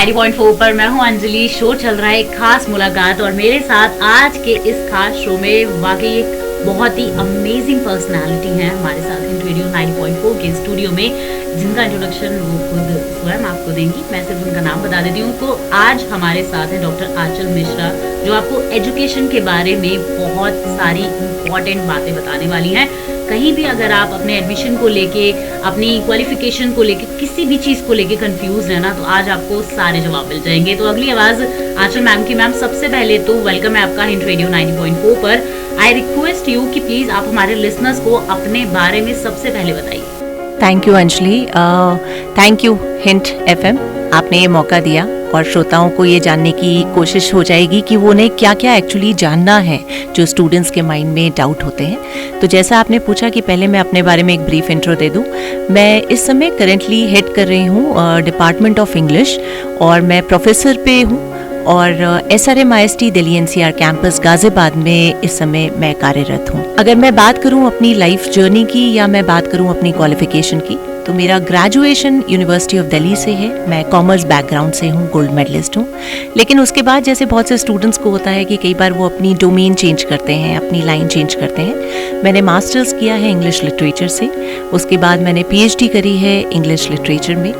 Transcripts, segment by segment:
90.4 पर मैं हूं अंजलि। शो चल रहा है एक खास मुलाकात और मेरे साथ आज के इस खास शो में वाकई एक बहुत ही अमेजिंग पर्सनालिटी है हमारे साथ हिंट रेडियो 90.4 के स्टूडियो में, जिनका इंट्रोडक्शन वो खुद स्वयं आपको देंगी। मैं सिर्फ उनका नाम बता देती हूँ। तो आज हमारे साथ है डॉक्टर आंचल मिश्रा, जो आपको एजुकेशन के बारे में बहुत सारी इम्पॉर्टेंट बातें बताने वाली हैं। कहीं भी अगर आप अपने एडमिशन को लेके, अपनी क्वालिफिकेशन को लेके, किसी भी चीज़ को लेके कंफ्यूज है ना, तो आज आपको सारे जवाब मिल जाएंगे। तो अगली आवाज़ आंचल मैम की। मैम, सबसे पहले तो वेलकम है आपका हिंट रेडियो 90.4 पर। आई रिक्वेस्ट यू कि प्लीज़ आप हमारे लिसनर्स को अपने बारे में सबसे पहले बताइए। Thank you Anjali, thank you hint FM, आपने ये मौका दिया और श्रोताओं को ये जानने की कोशिश हो जाएगी कि वो उन्हें क्या क्या एक्चुअली जानना है जो स्टूडेंट्स के माइंड में डाउट होते हैं। तो जैसा आपने पूछा कि पहले मैं अपने बारे में एक ब्रीफ इंट्रो दे दूं। मैं इस समय करेंटली हेड कर रही हूँ डिपार्टमेंट ऑफ इंग्लिश और मैं प्रोफेसर पे हूँ और SRM-IST Delhi NCR campus Ghaziabad में इस समय मैं कार्यरत हूँ। अगर मैं बात करूँ अपनी लाइफ जर्नी की या मैं बात करूँ अपनी क्वालिफिकेशन की, तो मेरा ग्रेजुएशन यूनिवर्सिटी ऑफ दिल्ली से है। मैं कॉमर्स बैकग्राउंड से हूँ, गोल्ड मेडलिस्ट हूँ। लेकिन उसके बाद जैसे बहुत से स्टूडेंट्स को होता है कि कई बार वो अपनी डोमेन चेंज करते हैं, अपनी लाइन चेंज करते हैं। मैंने मास्टर्स किया है इंग्लिश लिटरेचर से, उसके बाद मैंने PhD करी है इंग्लिश लिटरेचर में।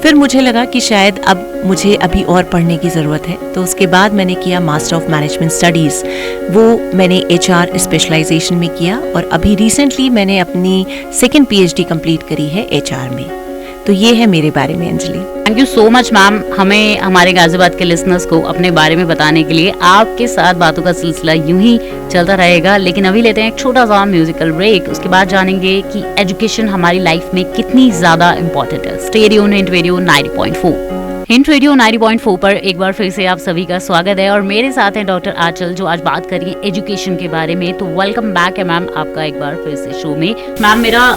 फिर मुझे लगा कि शायद अब मुझे अभी और पढ़ने की ज़रूरत है, तो उसके बाद मैंने किया मास्टर ऑफ मैनेजमेंट स्टडीज़। वो मैंने HR स्पेशलाइजेशन में किया और अभी रिसेंटली मैंने अपनी सेकंड PhD कंप्लीट करी है HR में। तो ये है मेरे बारे में Anjali. Thank you so much ma'am, हमें हमारे गाजियाबाद के लिसनर्स को अपने बारे में बताने के लिए। आपके साथ बातों का सिलसिला यूं ही चलता रहेगा, लेकिन अभी लेते हैं एक छोटा सा म्यूजिकल ब्रेक। उसके बाद जानेंगे कि एजुकेशन हमारी लाइफ में कितनी ज्यादा इम्पोर्टेंट है। Stay tuned hint radio 90.4। Hint radio 90.4 पर एक बार फिर से आप सभी का स्वागत है और मेरे साथ हैं डॉक्टर आंचल, जो आज बात करिए एजुकेशन के बारे में। तो वेलकम बैक है मैम आपका एक बार फिर से शो में। मैम, मेरा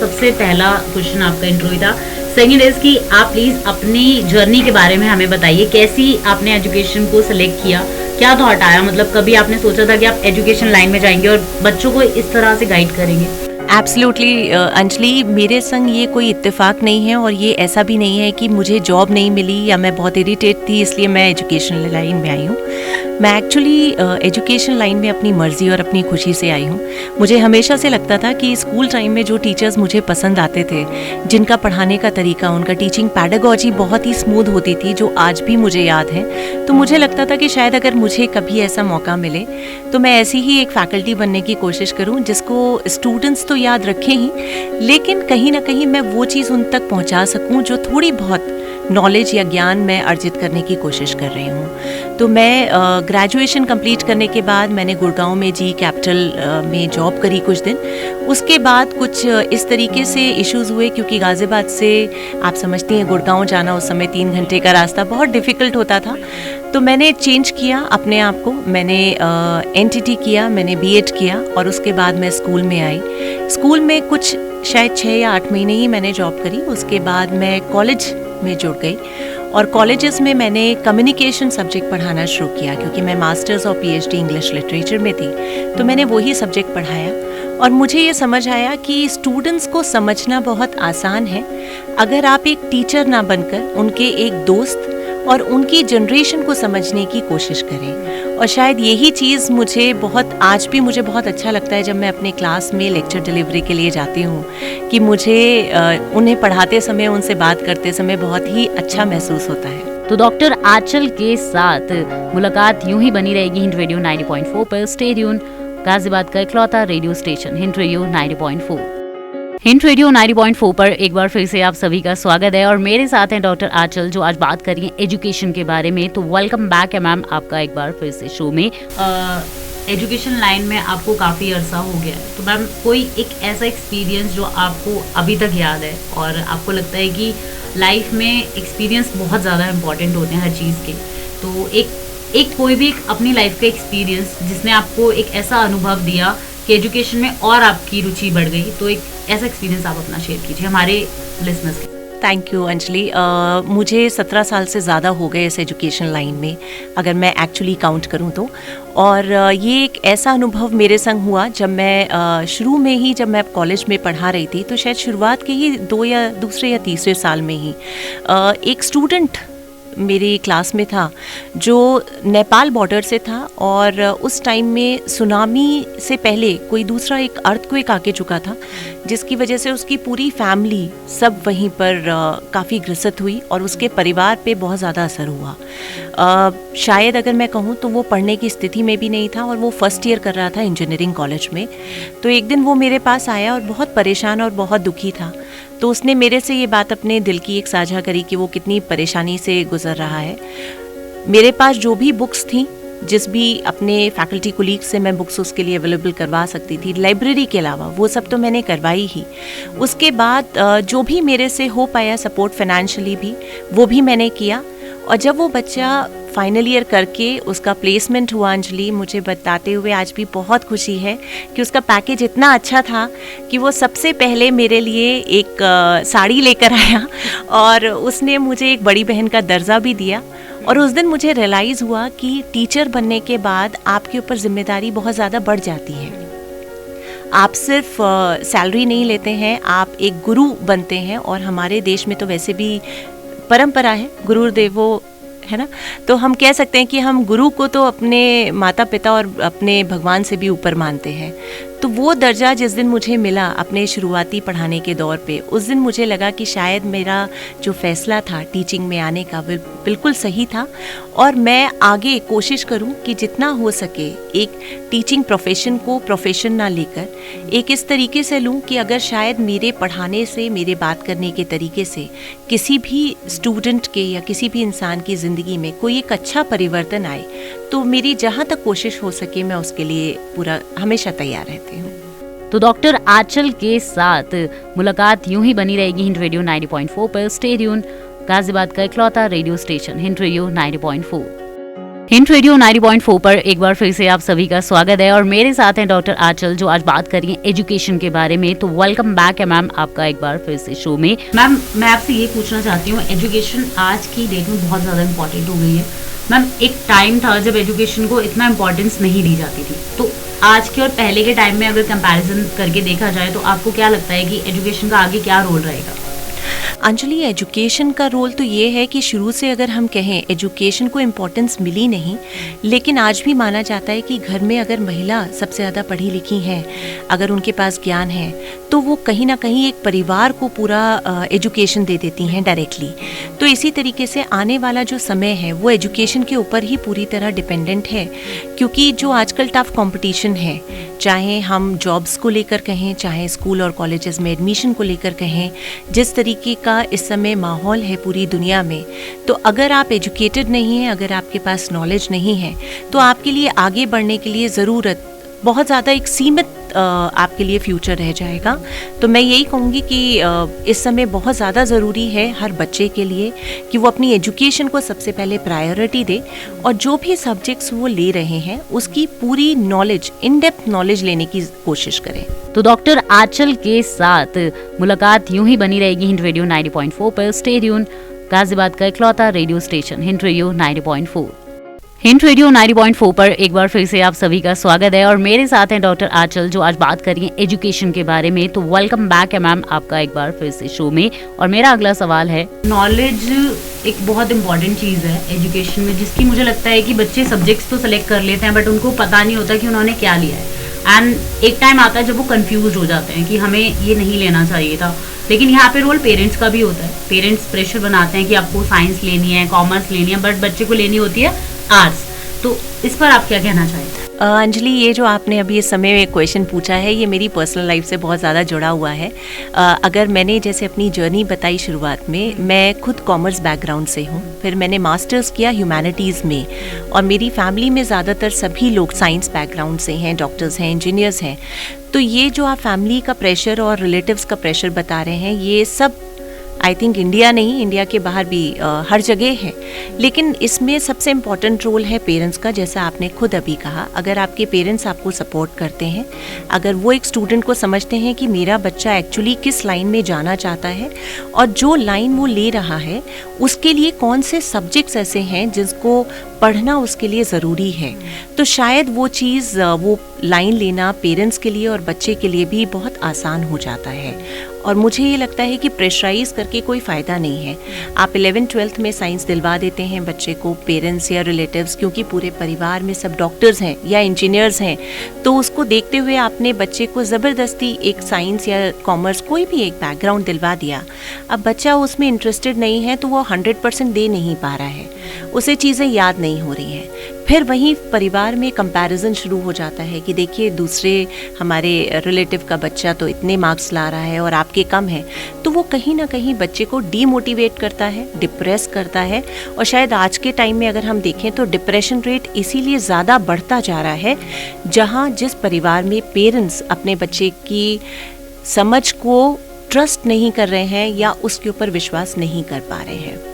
सबसे पहला क्वेश्चन आपका इंट्रो ही था। सेकंड इज कि आप प्लीज अपनी जर्नी के बारे में हमें बताइए, कैसी आपने एजुकेशन को सिलेक्ट किया, क्या थॉट आया? मतलब कभी आपने सोचा था कि आप एजुकेशन लाइन में जाएंगे और बच्चों को इस तरह से गाइड करेंगे? एब्सोल्युटली अंजलि, मेरे संग ये कोई इत्तेफाक नहीं है और ये ऐसा भी नहीं है कि मुझे जॉब नहीं मिली या मैं बहुत इरिटेट थी इसलिए मैं एजुकेशन लाइन में आई हूँ। मैं एक्चुअली एजुकेशन लाइन में अपनी मर्ज़ी और अपनी खुशी से आई हूँ। मुझे हमेशा से लगता था कि स्कूल टाइम में जो टीचर्स मुझे पसंद आते थे, जिनका पढ़ाने का तरीका, उनका टीचिंग पैडागॉजी बहुत ही स्मूथ होती थी, जो आज भी मुझे याद है। तो मुझे लगता था कि शायद अगर मुझे कभी ऐसा मौका मिले तो मैं ऐसी ही एक फैकल्टी बनने की कोशिश करूँ जिसको स्टूडेंट्स तो याद रखें ही, लेकिन कहीं ना कहीं मैं वो चीज़ उन तक पहुँचा सकूँ जो थोड़ी बहुत नॉलेज या ज्ञान मैं अर्जित करने की कोशिश कर रही हूँ। तो मैं ग्रेजुएशन कंप्लीट करने के बाद मैंने गुड़गांव में जी कैपिटल में जॉब करी कुछ दिन। उसके बाद कुछ इस तरीके से इश्यूज़ हुए, क्योंकि गाज़ियाबाद से आप समझती हैं गुड़गांव जाना उस समय 3 घंटे का रास्ता बहुत डिफ़िकल्ट होता था। तो मैंने चेंज किया अपने आप को, मैंने NTT किया, मैंने B.Ed किया और उसके बाद मैं स्कूल में आई। स्कूल में कुछ शायद 6 या 8 महीने ही मैंने जॉब करी। उसके बाद मैं कॉलेज में जुड़ गई और कॉलेजेस में मैंने कम्युनिकेशन सब्जेक्ट पढ़ाना शुरू किया, क्योंकि मैं मास्टर्स और PhD इंग्लिश लिटरेचर में थी। तो मैंने वही सब्जेक्ट पढ़ाया और मुझे ये समझ आया कि स्टूडेंट्स को समझना बहुत आसान है अगर आप एक टीचर ना बनकर उनके एक दोस्त और उनकी जनरेशन को समझने की कोशिश करें। और शायद यही चीज़ मुझे आज भी मुझे बहुत अच्छा लगता है जब मैं अपने क्लास में लेक्चर डिलीवरी के लिए जाती हूँ, कि मुझे उन्हें पढ़ाते समय, उनसे बात करते समय बहुत ही अच्छा महसूस होता है। तो डॉक्टर आंचल के साथ मुलाकात यूं ही बनी रहेगी हिंट रेडियो 90.4 पर। स्टे ट्यून्ड, गाजियाबाद का इकलौता radio station hint radio 90.4। Hint radio 90.4 पर एक बार फिर से आप सभी का स्वागत है और मेरे साथ हैं डॉक्टर आंचल, जो आज बात करिए एजुकेशन के बारे में। तो वेलकम बैक है मैम आपका एक बार फिर से शो में। एजुकेशन लाइन में आपको काफ़ी अरसा हो गया है, तो मैम कोई एक ऐसा एक्सपीरियंस जो आपको अभी तक याद है और आपको लगता है कि लाइफ में एक्सपीरियंस बहुत ज़्यादा इंपॉर्टेंट होते हैं हर चीज़ के। तो एक कोई भी एक अपनी लाइफ का एक्सपीरियंस जिसने आपको एक ऐसा अनुभव दिया कि एजुकेशन में और आपकी रुचि बढ़ गई, तो एक ऐसा एक्सपीरियंस आप अपना शेयर कीजिए हमारे लिसनर्स के। Thank you Anjali. मुझे 17 साल से ज़्यादा हो गए इस एजुकेशन लाइन में, अगर मैं एक्चुअली काउंट करूँ तो। और ये एक ऐसा अनुभव मेरे संग हुआ जब मैं शुरू में ही, जब मैं कॉलेज में पढ़ा रही थी, तो शायद शुरुआत के ही 2 या दूसरे या तीसरे साल में ही एक स्टूडेंट मेरी क्लास में था जो नेपाल बॉर्डर से था, और उस टाइम में सुनामी से पहले कोई दूसरा एक अर्थक्वेक आके चुका था, जिसकी वजह से उसकी पूरी फैमिली सब वहीं पर काफ़ी ग्रसित हुई और उसके परिवार पे बहुत ज़्यादा असर हुआ। शायद अगर मैं कहूँ तो वो पढ़ने की स्थिति में भी नहीं था और वो फर्स्ट ईयर कर रहा था इंजीनियरिंग कॉलेज में। तो एक दिन वो मेरे पास आया और बहुत परेशान और बहुत दुखी था। तो उसने मेरे से ये बात अपने दिल की एक साझा करी कि वो कितनी परेशानी से गुजर रहा है। मेरे पास जो भी बुक्स थी, जिस भी अपने फैकल्टी कोलीग से मैं बुक्स उसके लिए अवेलेबल करवा सकती थी, लाइब्रेरी के अलावा, वो सब तो मैंने करवाई ही। उसके बाद जो भी मेरे से हो पाया सपोर्ट फाइनेंशियली भी, वो भी मैंने किया। और जब वो बच्चा फाइनल ईयर करके उसका प्लेसमेंट हुआ, अंजलि, मुझे बताते हुए आज भी बहुत खुशी है कि उसका पैकेज इतना अच्छा था कि वो सबसे पहले मेरे लिए एक साड़ी लेकर आया और उसने मुझे एक बड़ी बहन का दर्जा भी दिया। और उस दिन मुझे रियलाइज़ हुआ कि टीचर बनने के बाद आपके ऊपर जिम्मेदारी बहुत ज़्यादा बढ़ जाती है। आप सिर्फ सैलरी नहीं लेते हैं, आप एक गुरु बनते हैं। और हमारे देश में तो वैसे भी परंपरा है गुरु देवो, है ना। तो हम कह सकते हैं कि हम गुरु को तो अपने माता पिता और अपने भगवान से भी ऊपर मानते हैं। तो वो दर्जा जिस दिन मुझे मिला अपने शुरुआती पढ़ाने के दौर पे, उस दिन मुझे लगा कि शायद मेरा जो फैसला था टीचिंग में आने का बिल्कुल सही था। और मैं आगे कोशिश करूं कि जितना हो सके एक टीचिंग प्रोफेशन को प्रोफेशन ना लेकर एक इस तरीके से लूं कि अगर शायद मेरे पढ़ाने से, मेरे बात करने के तरीके से किसी भी स्टूडेंट के या किसी भी इंसान की ज़िंदगी में कोई एक अच्छा परिवर्तन आए, तो मेरी जहाँ तक कोशिश हो सके मैं उसके लिए पूरा हमेशा तैयार रहती हूँ। तो डॉक्टर आंचल के साथ मुलाकात यूं ही बनी रहेगी हिंट रेडियो 90.4 पर। स्टे ट्यून, गाजियाबाद का इकलौता radio station hint radio 90.4। Hint radio 90.4 पर एक बार फिर से आप सभी का स्वागत है और मेरे साथ हैं डॉक्टर आंचल, जो आज बात कर रही हैं एजुकेशन के बारे में। तो वेलकम बैक है मैम आपका एक बार फिर से शो में। मैम, मैं आपसे ये पूछना चाहती हूँ, एजुकेशन आज की डेट में बहुत ज़्यादा इम्पोर्टेंट हो गई है। मैम, एक टाइम था जब एजुकेशन को इतना इम्पोर्टेंस नहीं दी जाती थी, तो आज के और पहले के टाइम में अगर कंपैरिजन करके देखा जाए तो आपको क्या लगता है कि एजुकेशन का आगे क्या रोल रहेगा? अंजलि, एजुकेशन का रोल तो ये है कि शुरू से अगर हम कहें एजुकेशन को इम्पोर्टेंस मिली नहीं, लेकिन आज भी माना जाता है कि घर में अगर महिला सबसे ज़्यादा पढ़ी लिखी हैं, अगर उनके पास ज्ञान है, तो वो कहीं ना कहीं एक परिवार को पूरा एजुकेशन दे देती हैं डायरेक्टली। तो इसी तरीके से आने वाला जो समय है वो एजुकेशन के ऊपर ही पूरी तरह डिपेंडेंट है, क्योंकि जो आजकल टफ कंपटीशन है, चाहे हम जॉब्स को लेकर कहें, चाहे स्कूल और कॉलेजेस में एडमिशन को लेकर कहें, जिस तरीके का इस समय माहौल है पूरी दुनिया में, तो अगर आप एजुकेटेड नहीं हैं, अगर आपके पास नॉलेज नहीं है, तो आपके लिए आगे बढ़ने के लिए ज़रूरत बहुत ज़्यादा एक सीमित आपके लिए फ्यूचर रह जाएगा। तो मैं यही कहूँगी कि इस समय बहुत ज़्यादा ज़रूरी है हर बच्चे के लिए कि वो अपनी एजुकेशन को सबसे पहले प्रायोरिटी दे और जो भी सब्जेक्ट्स वो ले रहे हैं उसकी पूरी नॉलेज, इन डेप्थ नॉलेज लेने की कोशिश करें। तो डॉक्टर आंचल के साथ मुलाकात यूं ही बनी रहेगी हिंट रेडियो 90.4 पर। स्टे ट्यून, गाजियाबाद का इकलौता radio station hint radio 90.4। Hint radio 90.4 पर एक बार फिर से आप सभी का स्वागत है और मेरे साथ हैं डॉक्टर आंचल, जो आज बात कर रही हैं एजुकेशन के बारे में। तो वेलकम बैक है मैम आपका एक बार फिर से शो में। और मेरा अगला सवाल है, नॉलेज एक बहुत इंपॉर्टेंट चीज़ है एजुकेशन में, जिसकी मुझे लगता है कि बच्चे सब्जेक्ट्स तो सेलेक्ट कर लेते हैं बट उनको पता नहीं होता कि उन्होंने क्या लिया है। एंड एक टाइम आता है जब वो कंफ्यूज हो जाते हैं कि हमें ये नहीं लेना चाहिए था। लेकिन यहाँ पे रोल पेरेंट्स का भी होता है। पेरेंट्स प्रेशर बनाते हैं कि आपको साइंस लेनी है, कॉमर्स लेनी है, बट बच्चे को लेनी होती है आर्ट्स। तो इस पर आप क्या कहना चाहेंगे? अंजलि, ये जो आपने अभी इस समय एक क्वेश्चन पूछा है, ये मेरी पर्सनल लाइफ से बहुत ज़्यादा जुड़ा हुआ है। अगर मैंने जैसे अपनी जर्नी बताई शुरुआत में, मैं खुद कॉमर्स बैकग्राउंड से हूँ, फिर मैंने मास्टर्स किया ह्यूमैनिटीज़ में, और मेरी फैमिली में ज़्यादातर सभी लोग साइंस बैकग्राउंड से हैं, डॉक्टर्स हैं, इंजीनियर्स हैं। तो ये जो आप फैमिली का प्रेशर और रिलेटिव्स का प्रेशर बता रहे हैं, ये सब आई थिंक इंडिया नहीं, इंडिया के बाहर भी हर जगह है। लेकिन इसमें सबसे इम्पॉर्टेंट रोल है पेरेंट्स का। जैसा आपने खुद अभी कहा, अगर आपके पेरेंट्स आपको सपोर्ट करते हैं, अगर वो एक स्टूडेंट को समझते हैं कि मेरा बच्चा एक्चुअली किस लाइन में जाना चाहता है और जो लाइन वो ले रहा है उसके लिए कौन से सब्जेक्ट्स ऐसे हैं जिसको पढ़ना उसके लिए ज़रूरी है, तो शायद वो चीज़, वो लाइन लेना पेरेंट्स के लिए और बच्चे के लिए भी बहुत आसान हो जाता है। और मुझे ये लगता है कि प्रेशराइज करके कोई फ़ायदा नहीं है। आप 11th-12th में साइंस दिलवा देते हैं बच्चे को, पेरेंट्स या रिलेटिव्स, क्योंकि पूरे परिवार में सब डॉक्टर्स हैं या इंजीनियर्स हैं, तो उसको देखते हुए आपने बच्चे को ज़बरदस्ती एक साइंस या कॉमर्स कोई भी एक बैकग्राउंड दिलवा दिया। अब बच्चा उसमें इंटरेस्टेड नहीं है तो वो 100% दे नहीं पा रहा है, उसे चीज़ें याद नहीं हो रही हैं। फिर वहीं परिवार में कंपैरिजन शुरू हो जाता है कि देखिए दूसरे हमारे रिलेटिव का बच्चा तो इतने मार्क्स ला रहा है और आपके कम है, तो वो कहीं ना कहीं बच्चे को डीमोटिवेट करता है, डिप्रेस करता है। और शायद आज के टाइम में अगर हम देखें तो डिप्रेशन रेट इसीलिए ज़्यादा बढ़ता जा रहा है जहाँ जिस परिवार में पेरेंट्स अपने बच्चे की समझ को ट्रस्ट नहीं कर रहे हैं या उसके ऊपर विश्वास नहीं कर पा रहे हैं।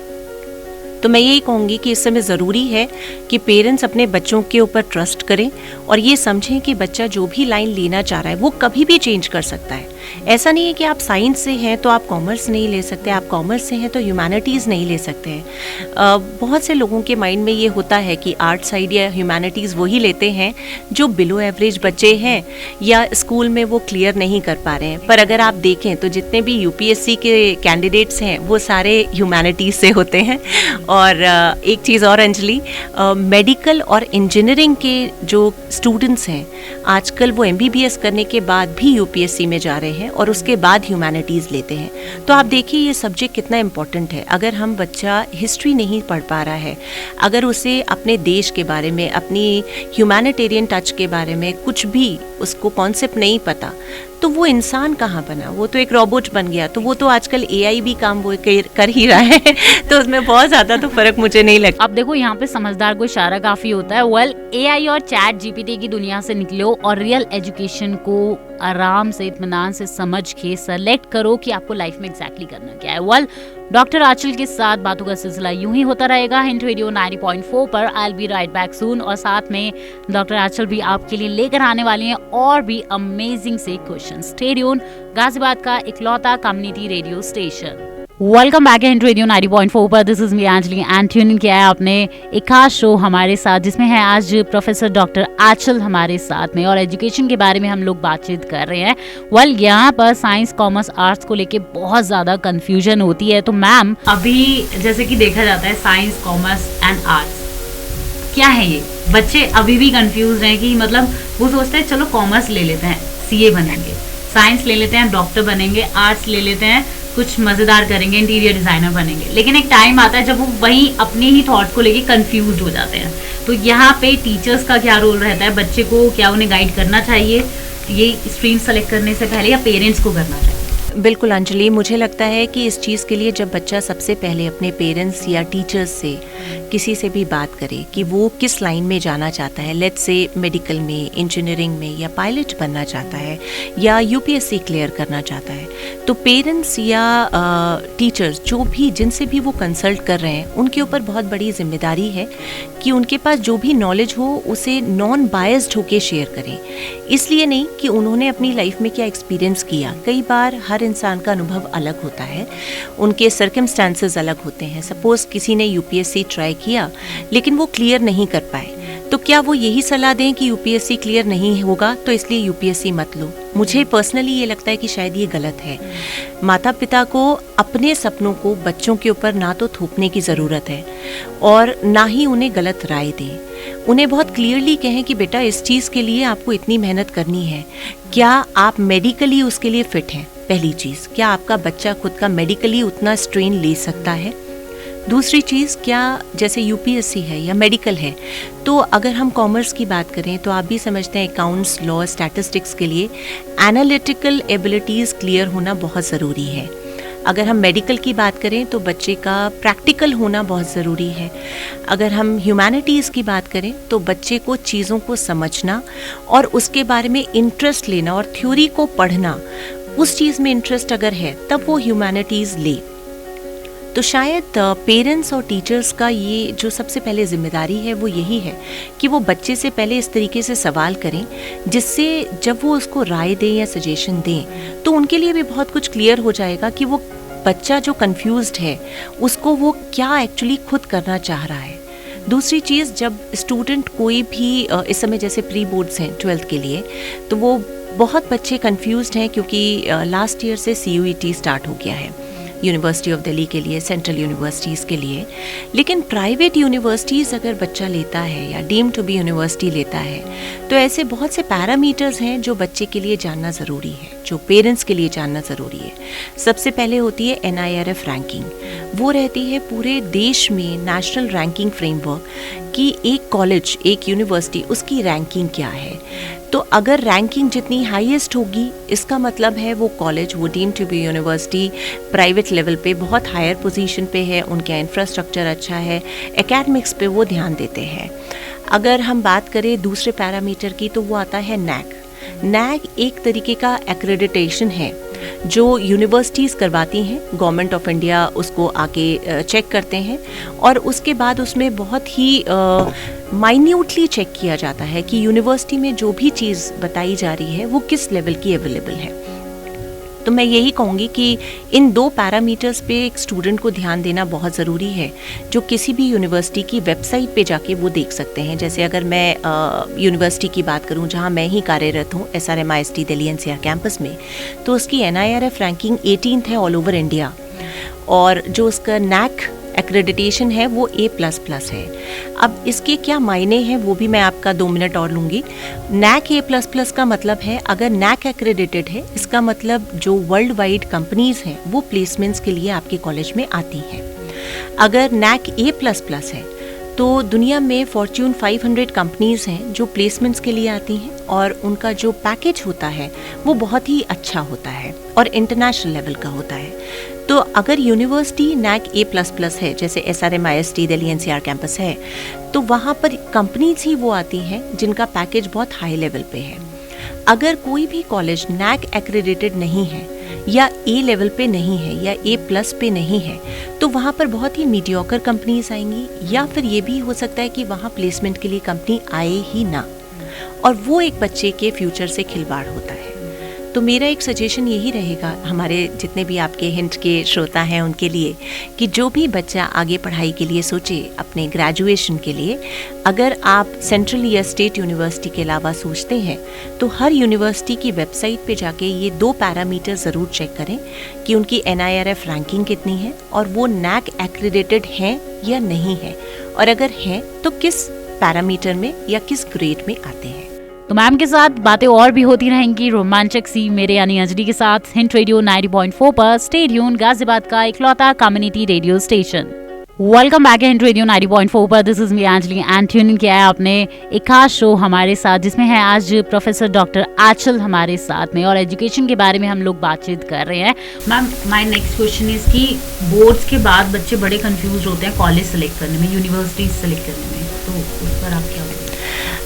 तो मैं यही कहूँगी कि इस समय ज़रूरी है कि पेरेंट्स अपने बच्चों के ऊपर ट्रस्ट करें और ये समझें कि बच्चा जो भी लाइन लेना चाह रहा है वो कभी भी चेंज कर सकता है। ऐसा नहीं है कि आप साइंस से हैं तो आप कॉमर्स नहीं ले सकते, आप कॉमर्स से हैं तो ह्यूमैनिटीज़ नहीं ले सकते हैं। बहुत से लोगों के माइंड में ये होता है कि आर्ट साइड या ह्यूमैनिटीज़ वही लेते हैं जो बिलो एवरेज बच्चे हैं या स्कूल में वो क्लियर नहीं कर पा रहे हैं। पर अगर आप देखें तो जितने भी यूपीएससी के कैंडिडेट्स हैं वो सारे ह्यूमैनिटीज़ से होते हैं। और एक चीज़ और अंजलि, मेडिकल और इंजीनियरिंग के जो स्टूडेंट्स हैं आजकल वो एमबीबीएस करने के बाद भी यूपीएससी में जा रहे हैं और उसके बाद ह्यूमैनिटीज़ लेते हैं। तो आप देखिए ये सब्जेक्ट कितना इम्पोर्टेंट है। अगर हम बच्चा हिस्ट्री नहीं पढ़ पा रहा है, अगर उसे अपने देश के बारे में, अपनी ह्यूमैनिटेरियन टच के बारे में कुछ भी उसको कॉन्सेप्ट नहीं पता, तो वो इंसान कहाँ बना, वो तो एक रोबोट बन गया। तो वो तो आजकल एआई भी काम वो कर ही रहा है तो उसमें बहुत ज़्यादा तो फर्क मुझे नहीं लगता। अब देखो यहाँ पे समझदार को इशारा काफी होता है। वेल, एआई और चैट जीपीटी की दुनिया से निकलो और रियल एजुकेशन को आराम से, इत्मीनान से समझ के सेलेक्ट करो कि आपको लाइफ में एग्जैक्टली करना क्या है। वेल, डॉक्टर आंचल के साथ बातों का सिलसिला यूं ही होता रहेगा हिंट रेडियो 90.4 पर। I will be right back soon. और साथ में डॉक्टर आंचल भी आपके लिए लेकर आने वाली हैं और भी अमेजिंग से क्वेश्चन। स्टे ट्यून, गाजियाबाद का इकलौता community radio station. Welcome back hint radio 90.4 पर। This is me Anjali and tuning किया है आपने एक खास शो हमारे साथ जिसमें है आज प्रोफेसर डॉक्टर आंचल हमारे साथ में और एजुकेशन के बारे में हम लोग बातचीत कर रहे हैं। वेल, यहाँ पर साइंस, कॉमर्स, आर्ट्स को लेके बहुत ज़्यादा कंफ्यूजन होती है। तो मैम, अभी जैसे कि देखा जाता है साइंस, कॉमर्स एंड आर्ट्स क्या है, ये बच्चे अभी भी कंफ्यूज हैं कि मतलब वो सोचते हैं चलो कॉमर्स ले लेते हैं सीए बनेंगे, साइंस ले लेते हैं डॉक्टर बनेंगे, आर्ट्स ले लेते हैं कुछ मजेदार करेंगे इंटीरियर डिजाइनर बनेंगे। लेकिन एक टाइम आता है जब वो वही अपने ही थॉट को लेके कंफ्यूज हो जाते हैं। तो यहाँ पे टीचर्स का क्या रोल रहता है, बच्चे को क्या उन्हें गाइड करना चाहिए ये स्ट्रीम सेलेक्ट करने से पहले या पेरेंट्स को करना चाहिए? बिल्कुल अंजलि, मुझे लगता है कि इस चीज़ के लिए जब बच्चा सबसे पहले अपने पेरेंट्स या टीचर्स से किसी से भी बात करे कि वो किस लाइन में जाना चाहता है, लेट्स से मेडिकल में, इंजीनियरिंग में, या पायलट बनना चाहता है या यूपीएससी क्लियर करना चाहता है, तो पेरेंट्स या टीचर्स जो भी जिनसे भी वो कंसल्ट कर रहे हैं उनके ऊपर बहुत बड़ी जिम्मेदारी है कि उनके पास जो भी नॉलेज हो उसे नॉन बायस्ड होके शेयर करें। इसलिए नहीं कि उन्होंने अपनी लाइफ में क्या एक्सपीरियंस किया, कई बार हर इंसान का अनुभव अलग होता है, उनके सर्कमस्टांसेस अलग होते हैं। सपोज किसी ने यूपीएससी ट्राई किया लेकिन वो क्लियर नहीं कर पाए, तो क्या वो यही सलाह दें कि यूपीएससी क्लियर नहीं होगा तो इसलिए यूपीएससी मत लो? मुझे पर्सनली ये लगता है कि शायद ये गलत है। माता पिता को अपने सपनों को बच्चों के ऊपर ना तो थोपने की ज़रूरत है और ना ही उन्हें गलत राय दें। उन्हें बहुत क्लियरली कहें कि बेटा इस चीज़ के लिए आपको इतनी मेहनत करनी है, क्या आप मेडिकली उसके लिए फ़िट हैं? पहली चीज़, क्या आपका बच्चा खुद का मेडिकली उतना स्ट्रेन ले सकता है? दूसरी चीज़, क्या जैसे यूपीएससी है या मेडिकल है, तो अगर हम कॉमर्स की बात करें तो आप भी समझते हैं अकाउंट्स, लॉ, स्टैटिस्टिक्स के लिए एनालिटिकल एबिलिटीज़ क्लियर होना बहुत ज़रूरी है। अगर हम मेडिकल की बात करें तो बच्चे का प्रैक्टिकल होना बहुत ज़रूरी है। अगर हम ह्यूमैनिटीज़ की बात करें तो बच्चे को चीज़ों को समझना और उसके बारे में इंटरेस्ट लेना और थ्योरी को पढ़ना, उस चीज़ में इंटरेस्ट अगर है तब वो ह्यूमैनिटीज़ ले। तो शायद पेरेंट्स और टीचर्स का ये जो सबसे पहले जिम्मेदारी है वो यही है कि वो बच्चे से पहले इस तरीके से सवाल करें जिससे जब वो उसको राय दें या सजेशन दें तो उनके लिए भी बहुत कुछ क्लियर हो जाएगा कि वो बच्चा जो कंफ्यूज्ड है उसको वो क्या एक्चुअली खुद करना चाह रहा है। दूसरी चीज़, जब स्टूडेंट कोई भी इस समय जैसे प्री बोर्ड्स हैं 12th के लिए, तो वो बहुत बच्चे कंफ्यूज्ड हैं क्योंकि लास्ट ईयर से CUET स्टार्ट हो गया है यूनिवर्सिटी ऑफ दिल्ली के लिए, सेंट्रल यूनिवर्सिटीज़ के लिए। लेकिन प्राइवेट यूनिवर्सिटीज़ अगर बच्चा लेता है या डीम्ड टू बी यूनिवर्सिटी लेता है तो ऐसे बहुत से पैरामीटर्स हैं जो बच्चे के लिए जानना ज़रूरी है, जो पेरेंट्स के लिए जानना ज़रूरी है। सबसे पहले होती है NIRF रैंकिंग। वो रहती है पूरे देश में नेशनल रैंकिंग फ्रेमवर्क कि एक कॉलेज, एक यूनिवर्सिटी, उसकी रैंकिंग क्या है। तो अगर रैंकिंग जितनी हाईएस्ट होगी इसका मतलब है वो कॉलेज, वो deemed to be university private level पे बहुत हायर पोजीशन पे है, उनका इंफ्रास्ट्रक्चर अच्छा है, एकेडमिक्स पे वो ध्यान देते हैं। अगर हम बात करें दूसरे पैरामीटर की तो वो आता है NAAC। NAAC एक तरीके का एक्रेडिटेशन है जो यूनिवर्सिटीज़ करवाती हैं, गवर्नमेंट ऑफ इंडिया उसको आके चेक करते हैं और उसके बाद उसमें बहुत ही माइन्यूटली चेक किया जाता है कि यूनिवर्सिटी में जो भी चीज़ बताई जा रही है वो किस लेवल की अवेलेबल है। तो मैं यही कहूँगी कि इन 2 पैरामीटर्स पे एक स्टूडेंट को ध्यान देना बहुत ज़रूरी है, जो किसी भी यूनिवर्सिटी की वेबसाइट पे जाके वो देख सकते हैं। जैसे अगर मैं यूनिवर्सिटी की बात करूँ जहाँ मैं ही कार्यरत हूँ, SRMIST दिल्ली NCR कैंपस में, तो उसकी NIRF रैंकिंग 18th है ऑल ओवर इंडिया और जो उसका NAAC एक्रेडिटेशन है वो A++ है। अब इसके क्या मायने हैं वो भी मैं आपका 2 मिनट और लूँगी। NAAC A++ का मतलब है अगर NAAC एक्रेडिटेड है इसका मतलब जो वर्ल्ड वाइड कंपनीज हैं वो प्लेसमेंट्स के लिए आपके कॉलेज में आती हैं। अगर NAAC A++ है तो दुनिया में फॉर्च्यून 500 कंपनीज हैं जो प्लेसमेंट्स के लिए आती हैं और उनका जो पैकेज होता है वो बहुत ही अच्छा होता है और इंटरनेशनल लेवल का होता है। तो अगर यूनिवर्सिटी NAAC A++ है, जैसे SRMIST दिल्ली NCR कैंपस है, तो वहाँ पर कंपनीज ही वो आती हैं जिनका पैकेज बहुत हाई लेवल पे है। अगर कोई भी कॉलेज NAAC एक्रेडिटेड नहीं है या A लेवल पे नहीं है या A+ पे नहीं है तो वहाँ पर बहुत ही मीडियोकर कंपनीज आएंगी या फिर ये भी हो सकता है कि वहाँ प्लेसमेंट के लिए कंपनी आए ही ना, और वो एक बच्चे के फ्यूचर से खिलवाड़ होता है। तो मेरा एक सजेशन यही रहेगा हमारे जितने भी आपके हिंट के श्रोता हैं उनके लिए कि जो भी बच्चा आगे पढ़ाई के लिए सोचे अपने ग्रेजुएशन के लिए, अगर आप सेंट्रल या स्टेट यूनिवर्सिटी के अलावा सोचते हैं तो हर यूनिवर्सिटी की वेबसाइट पे जाके ये 2 पैरामीटर ज़रूर चेक करें कि उनकी NIRF रैंकिंग कितनी है और वो NAAC एक्रेडिटेड हैं या नहीं है, और अगर हैं तो किस पैरामीटर में या किस ग्रेड में आते हैं। तो मैम के साथ बातें और भी होती रहेंगी रोमांचक सी, मेरे यानी अंजलि के साथ हिंट रेडियो 90.4 पर। स्टे ट्यून्ड, गाजियाबाद का इकलौता community radio station. Welcome back hint radio 90.4 पर। This is me Anjali and tuning किया है आपने एक खास शो हमारे साथ जिसमें है आज प्रोफेसर डॉक्टर आंचल हमारे साथ में और एजुकेशन के बारे में हम लोग बातचीत कर रहे हैं। Ma'am, my next question is कि बोर्ड्स के बाद बच्चे बड़े कंफ्यूज होते हैं कॉलेज सेलेक्ट करने में, यूनिवर्सिटी सेलेक्ट करने में, तो उस पर आप क्या बोलेंगे?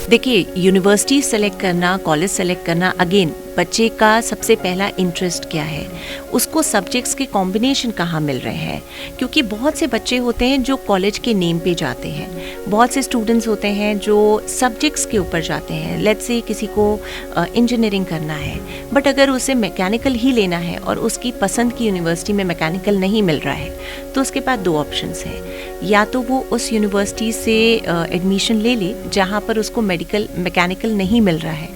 देखिए, यूनिवर्सिटी सेलेक्ट करना, कॉलेज सेलेक्ट करना, अगेन बच्चे का सबसे पहला इंटरेस्ट क्या है, उसको सब्जेक्ट्स के कॉम्बिनेशन कहाँ मिल रहे हैं, क्योंकि बहुत से बच्चे होते हैं जो कॉलेज के नेम पे जाते हैं, बहुत से स्टूडेंट्स होते हैं जो सब्जेक्ट्स के ऊपर जाते हैं। लेट्स से किसी को इंजीनियरिंग करना है बट अगर उसे मैकेनिकल ही लेना है और उसकी पसंद की यूनिवर्सिटी में मैकेनिकल नहीं मिल रहा है तो उसके पास 2 ऑप्शंस हैं, या तो वो उस यूनिवर्सिटी से एडमिशन ले ले जहाँ पर उसको मैकेनिकल नहीं मिल रहा है,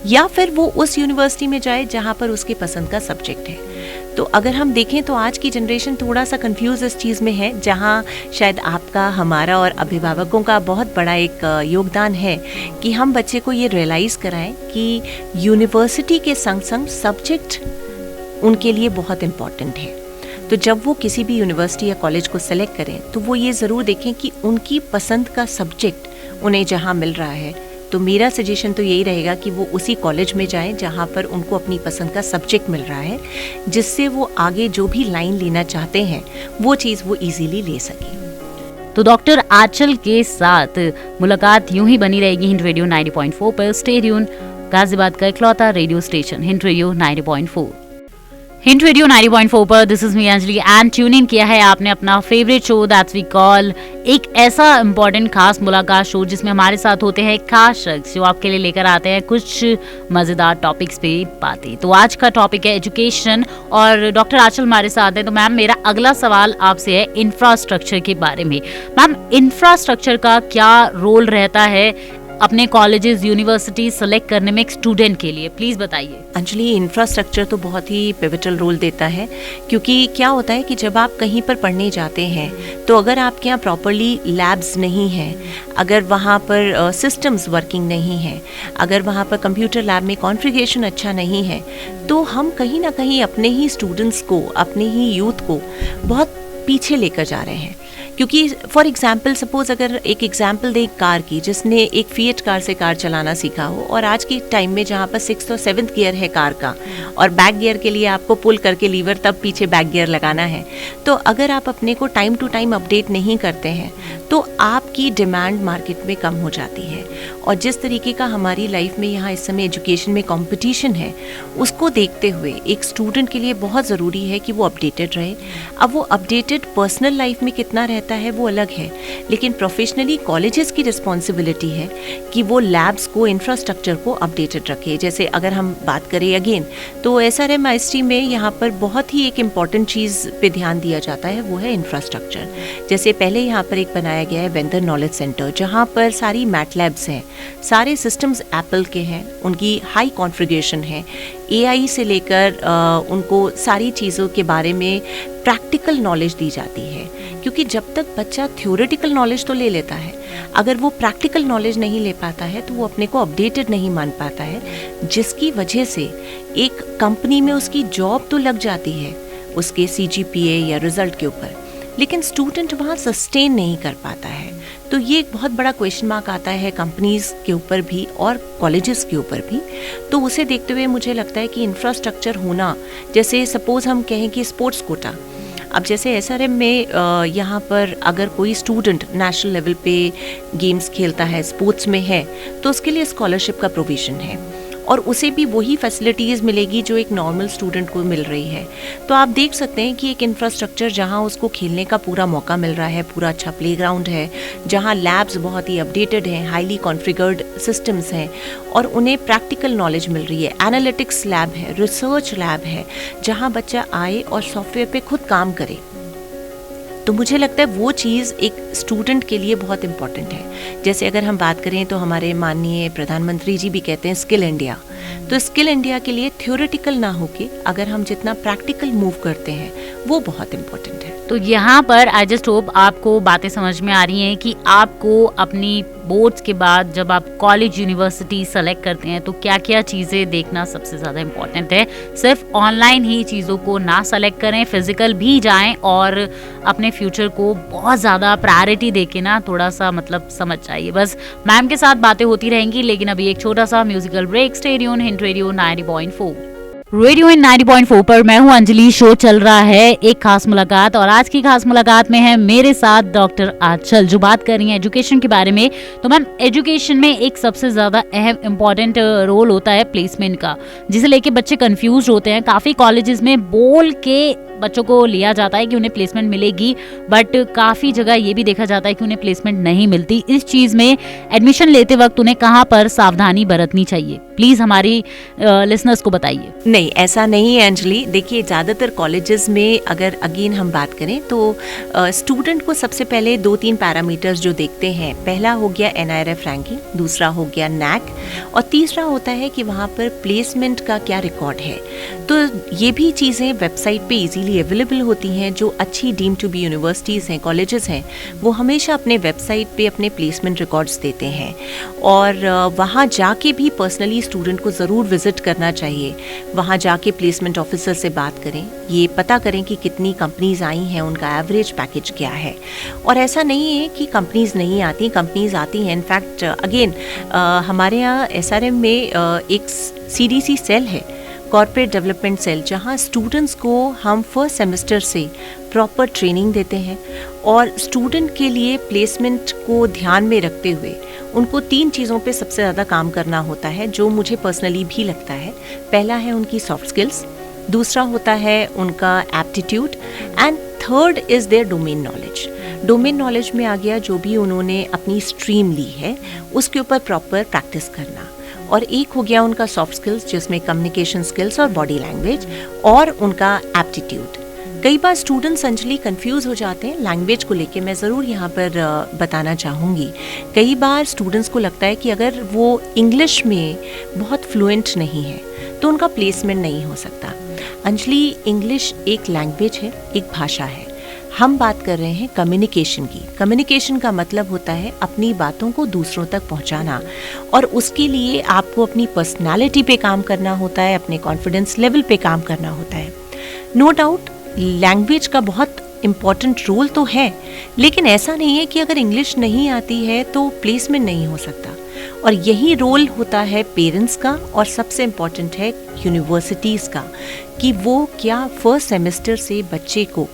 या फिर वो उस यूनिवर्सिटी में जाए जहाँ पर उसकी पसंद का सब्जेक्ट है। तो अगर हम देखें तो आज की जनरेशन थोड़ा सा कंफ्यूज इस चीज़ में है, जहाँ शायद आपका, हमारा और अभिभावकों का बहुत बड़ा एक योगदान है कि हम बच्चे को ये रियलाइज़ कराएं कि यूनिवर्सिटी के संग संग सब्जेक्ट उनके लिए बहुत इम्पॉर्टेंट है। तो जब वो किसी भी यूनिवर्सिटी या कॉलेज को सेलेक्ट करें तो वो ये ज़रूर देखें कि उनकी पसंद का सब्जेक्ट उन्हें जहाँ मिल रहा है। तो मेरा सजेशन तो यही रहेगा कि वो उसी कॉलेज में जाएं जहाँ पर उनको अपनी पसंद का सब्जेक्ट मिल रहा है, जिससे वो आगे जो भी लाइन लेना चाहते हैं वो चीज़ वो इजीली ले सकें। तो डॉक्टर आंचल के साथ मुलाकात यूं ही बनी रहेगी हिंट रेडियो 90.4 पर। स्टे ट्यून्ड, गाजियाबाद का इकलौता radio station hint radio 90.4। Hint radio 90.4 पर this is me Anjali and tune in किया है आपने अपना favourite show that we call, एक ऐसा इंपॉर्टेंट खास मुलाकात शो जिसमें हमारे साथ होते हैं खास शख्स जो आपके लिए लेकर आते हैं कुछ मजेदार टॉपिक्स पे बातें। तो आज का टॉपिक है एजुकेशन और डॉक्टर आंचल हमारे साथ हैं। तो मैम, मेरा अगला सवाल आपसे है इंफ्रास्ट्रक्चर के बारे में। मैम, इंफ्रास्ट्रक्चर का क्या रोल रहता है अपने कॉलेजेस यूनिवर्सिटी सेलेक्ट करने में एक स्टूडेंट के लिए, प्लीज बताइए। अंजलि, इंफ्रास्ट्रक्चर तो बहुत ही पिवटल रोल देता है, क्योंकि क्या होता है कि जब आप कहीं पर पढ़ने जाते हैं तो अगर आपके यहाँ प्रॉपरली लैब्स नहीं हैं, अगर वहाँ पर सिस्टम्स वर्किंग नहीं है, अगर वहाँ पर कंप्यूटर लैब में कॉन्फ़िगरेशन अच्छा नहीं है, तो हम कहीं ना कहीं अपने ही स्टूडेंट्स को, अपने ही यूथ को बहुत पीछे लेकर जा रहे हैं। क्योंकि फॉर एग्जाम्पल सपोज अगर एक एग्जाम्पल दें कार की, जिसने एक फिएट कार से कार चलाना सीखा हो और आज के टाइम में जहाँ पर 6th और 7th गियर है कार का और बैक गियर के लिए आपको पुल करके लीवर तब पीछे बैक गियर लगाना है, तो अगर आप अपने को टाइम टू टाइम अपडेट नहीं करते हैं तो आपकी डिमांड मार्केट में कम हो जाती है। और जिस तरीके का हमारी लाइफ में यहाँ इस समय एजुकेशन में कंपटीशन है, उसको देखते हुए एक स्टूडेंट के लिए बहुत ज़रूरी है कि वो अपडेटेड रहे। अब वो अपडेटेड पर्सनल लाइफ में कितना रहता है वो अलग है, लेकिन प्रोफेशनली कॉलेजेस की रिस्पॉन्सिबिलिटी है कि वो लैब्स को, इंफ्रास्ट्रक्चर को अपडेटेड रखे। जैसे अगर हम बात करें अगेन, तो SRM IST में यहाँ पर बहुत ही एक इम्पॉर्टेंट चीज़ पे ध्यान दिया जाता है, वो है इंफ्रास्ट्रक्चर। जैसे पहले यहाँ पर एक बनाया गया है वेंडर नॉलेज सेंटर, जहाँ पर सारी मैट लैब्स हैं, सारे सिस्टम्स एप्पल के हैं, उनकी हाई कॉन्फ़िगरेशन है, AI से लेकर उनको सारी चीज़ों के बारे में प्रैक्टिकल नॉलेज दी जाती है। क्योंकि जब तक बच्चा थ्योरेटिकल नॉलेज तो ले लेता है, अगर वो प्रैक्टिकल नॉलेज नहीं ले पाता है तो वो अपने को अपडेटेड नहीं मान पाता है, जिसकी वजह से एक कंपनी में उसकी जॉब तो लग जाती है उसके CGPA या रिजल्ट के ऊपर, लेकिन स्टूडेंट वहाँ सस्टेन नहीं कर पाता है। तो ये एक बहुत बड़ा क्वेश्चन मार्क आता है कंपनीज के ऊपर भी और कॉलेजेस के ऊपर भी। तो उसे देखते हुए मुझे लगता है कि इंफ्रास्ट्रक्चर होना, जैसे सपोज हम कहें कि स्पोर्ट्स कोटा, अब जैसे SRM में यहाँ पर अगर कोई स्टूडेंट नेशनल लेवल पे गेम्स खेलता है, स्पोर्ट्स में है, तो उसके लिए स्कॉलरशिप का प्रोविज़न है और उसे भी वही फैसिलिटीज़ मिलेगी जो एक नॉर्मल स्टूडेंट को मिल रही है। तो आप देख सकते हैं कि एक इंफ्रास्ट्रक्चर जहाँ उसको खेलने का पूरा मौका मिल रहा है, पूरा अच्छा प्लेग्राउंड है, जहाँ लैब्स बहुत ही अपडेटेड हैं, हाईली कॉन्फ़िगर्ड सिस्टम्स हैं और उन्हें प्रैक्टिकल नॉलेज मिल रही है, एनालिटिक्स लैब है, रिसर्च लैब है, जहाँ बच्चा आए और सॉफ्टवेयर पे खुद काम करे। तो मुझे लगता है वो चीज़ एक स्टूडेंट के लिए बहुत इम्पॉर्टेंट है। जैसे अगर हम बात करें तो हमारे माननीय प्रधानमंत्री जी भी कहते हैं स्किल इंडिया, तो स्किल इंडिया के लिए थ्योरेटिकल ना होके अगर हम जितना प्रैक्टिकल मूव करते हैं वो बहुत इम्पोर्टेंट है। तो यहाँ पर आई जस्ट होप आपको बातें समझ में आ रही हैं कि आपको अपनी बोर्ड्स के बाद जब आप कॉलेज यूनिवर्सिटी सेलेक्ट करते हैं तो क्या क्या चीज़ें देखना सबसे ज़्यादा इम्पॉर्टेंट है। सिर्फ ऑनलाइन ही चीज़ों को ना सेलेक्ट करें, फिजिकल भी जाएं और अपने फ्यूचर को बहुत ज़्यादा प्रायोरिटी देके ना थोड़ा सा मतलब समझ जाइए। बस मैम के साथ बातें होती रहेंगी, लेकिन अभी एक छोटा सा musical break. Stay tuned, hint radio 90.4 radio in 90.4 पर मैं हूं अंजलि। शो चल रहा है एक खास मुलाकात और आज की खास मुलाकात में है मेरे साथ डॉक्टर आंचल, जो बात कर रही हैं एजुकेशन के बारे में। तो मैम, एजुकेशन में एक सबसे ज्यादा अहम इम्पॉर्टेंट रोल होता है प्लेसमेंट का, जिसे लेके बच्चे कंफ्यूज होते हैं। काफी कॉलेजेस में बोल के बच्चों को लिया जाता है कि उन्हें प्लेसमेंट मिलेगी, बट काफ़ी जगह ये भी देखा जाता है कि उन्हें प्लेसमेंट नहीं मिलती। इस चीज़ में एडमिशन लेते वक्त उन्हें कहाँ पर सावधानी बरतनी चाहिए, प्लीज़ हमारी लिसनर्स को बताइए। नहीं, ऐसा नहीं है अंजलि। देखिए, ज़्यादातर कॉलेजेस में अगर अगेन हम बात करें तो स्टूडेंट को सबसे पहले 2-3 पैरामीटर्स जो देखते हैं, पहला हो गया NIRF रैंकिंग, दूसरा हो गया NAC और तीसरा होता है कि वहाँ पर प्लेसमेंट का क्या रिकॉर्ड है। तो ये भी चीज़ें वेबसाइट पे इजीली अवेलेबल होती हैं। जो अच्छी डीम टू बी यूनिवर्सिटीज़ हैं, कॉलेजेस हैं, वो हमेशा अपने वेबसाइट पे अपने प्लेसमेंट रिकॉर्ड्स देते हैं और वहाँ जाके भी पर्सनली स्टूडेंट को ज़रूर विजिट करना चाहिए। वहाँ जाके प्लेसमेंट ऑफिसर से बात करें, ये पता करें कि कितनी कंपनीज आई हैं, उनका एवरेज पैकेज क्या है। और ऐसा नहीं है कि कंपनीज नहीं आती, कंपनीज आती हैं। इनफैक्ट अगेन हमारे यहाँ SRM में एक CDC सेल है, कॉर्पोरेट डेवलपमेंट सेल, जहाँ स्टूडेंट्स को हम फर्स्ट सेमेस्टर से प्रॉपर ट्रेनिंग देते हैं और स्टूडेंट के लिए प्लेसमेंट को ध्यान में रखते हुए उनको 3 चीज़ों पे सबसे ज़्यादा काम करना होता है, जो मुझे पर्सनली भी लगता है। पहला है उनकी सॉफ्ट स्किल्स, दूसरा होता है उनका aptitude and third is there domain knowledge. Domain knowledge में आ गया जो भी उन्होंने अपनी स्ट्रीम ली है उसके ऊपर प्रॉपर प्रैक्टिस करना, और एक हो गया उनका सॉफ्ट स्किल्स जिसमें कम्युनिकेशन स्किल्स और बॉडी लैंग्वेज, और उनका एप्टीट्यूड। कई बार स्टूडेंट्स अंजलि कंफ्यूज हो जाते हैं लैंग्वेज को लेके, मैं ज़रूर यहाँ पर बताना चाहूँगी। कई बार स्टूडेंट्स को लगता है कि अगर वो इंग्लिश में बहुत फ्लुएंट नहीं है तो उनका प्लेसमेंट नहीं हो सकता। अंजलि, इंग्लिश एक लैंग्वेज है, एक भाषा है। हम बात कर रहे हैं कम्युनिकेशन की। कम्युनिकेशन का मतलब होता है अपनी बातों को दूसरों तक पहुंचाना, और उसके लिए आपको अपनी पर्सनालिटी पे काम करना होता है, अपने कॉन्फिडेंस लेवल पे काम करना होता है। नो डाउट लैंग्वेज का बहुत इम्पॉर्टेंट रोल तो है, लेकिन ऐसा नहीं है कि अगर इंग्लिश नहीं आती है तो प्लेसमेंट नहीं हो सकता। और यही रोल होता है पेरेंट्स का, और सबसे इम्पॉर्टेंट है यूनिवर्सिटीज़ का, कि वो क्या फर्स्ट सेमेस्टर से बच्चे को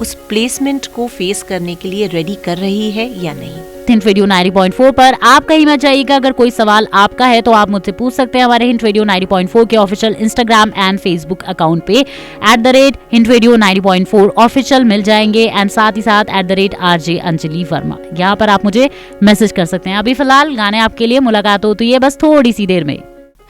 उस प्लेसमेंट को फेस करने के लिए रेडी कर रही है या नहीं। हिंट रेडियो 90.4 पर आप कहीं मत जाइएगा। अगर कोई सवाल आपका है तो आप मुझसे पूछ सकते हैं हमारे हिंट रेडियो 90.4 के official Instagram and Facebook account पे @हिंट रेडियो 90.4 ऑफिशियल मिल जाएंगे, एंड साथ ही साथ @RJ अंजलि वर्मा, यहाँ पर आप मुझे मैसेज कर सकते हैं। अभी फिलहाल गाने आपके लिए, मुलाकात होती है बस थोड़ी सी देर में।